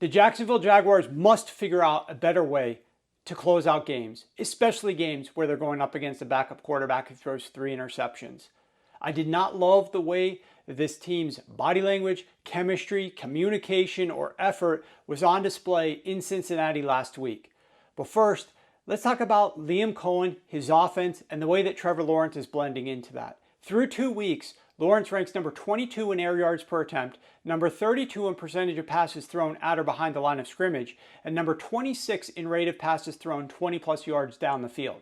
The Jacksonville Jaguars must figure out a better way to close out games, especially games where they're going up against a backup quarterback who throws 3 interceptions. I did not love the way this team's body language, chemistry, communication, or effort was on display in Cincinnati last week. But first, let's talk about Liam Coen, his offense, and the way that Trevor Lawrence is blending into that. Through 2 weeks, Lawrence ranks number 22 in air yards per attempt, number 32 in percentage of passes thrown at or behind the line of scrimmage, and number 26 in rate of passes thrown 20 plus yards down the field.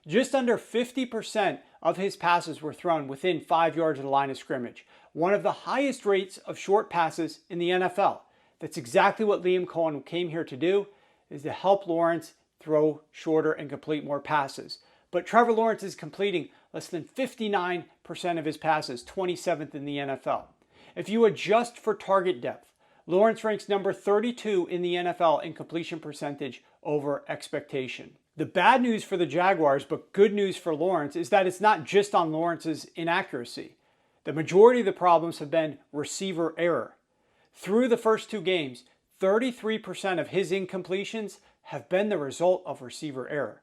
Just under 50% of his passes were thrown within 5 yards of the line of scrimmage, one of the highest rates of short passes in the NFL. That's exactly what Liam Coen came here to do, is to help Lawrence throw shorter and complete more passes. But Trevor Lawrence is completing less than 59% of his passes, 27th in the NFL. If you adjust for target depth, Lawrence ranks number 32 in the NFL in completion percentage over expectation. The bad news for the Jaguars, but good news for Lawrence, is that it's not just on Lawrence's inaccuracy. The majority of the problems have been receiver error. Through the first 2 games, 33% of his incompletions have been the result of receiver error.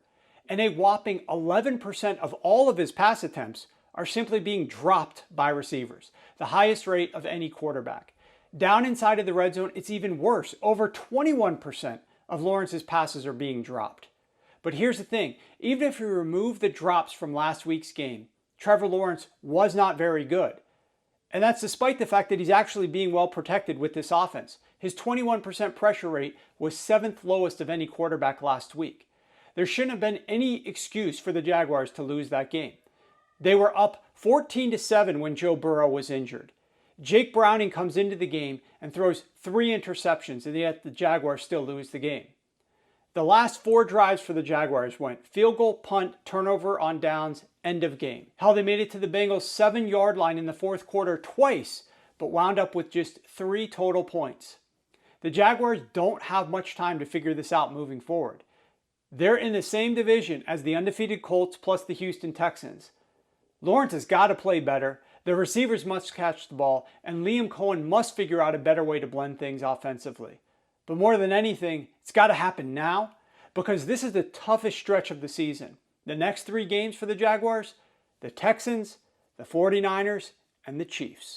And a whopping 11% of all of his pass attempts are simply being dropped by receivers, the highest rate of any quarterback. Down inside of the red zone, it's even worse. Over 21% of Lawrence's passes are being dropped. But here's the thing, even if you remove the drops from last week's game, Trevor Lawrence was not very good. And that's despite the fact that he's actually being well protected with this offense. His 21% pressure rate was 7th lowest of any quarterback last week. There shouldn't have been any excuse for the Jaguars to lose that game. They were up 14-7 when Joe Burrow was injured. Jake Browning comes into the game and throws 3 interceptions, and yet the Jaguars still lose the game. The last 4 drives for the Jaguars went field goal, punt, turnover on downs, end of game. Hell, they made it to the Bengals' 7-yard line in the 4th quarter twice, but wound up with just 3 total points. The Jaguars don't have much time to figure this out moving forward. They're in the same division as the undefeated Colts plus the Houston Texans. Lawrence has got to play better, the receivers must catch the ball, and Liam Coen must figure out a better way to blend things offensively. But more than anything, it's got to happen now, because this is the toughest stretch of the season. The next 3 games for the Jaguars, the Texans, the 49ers, and the Chiefs.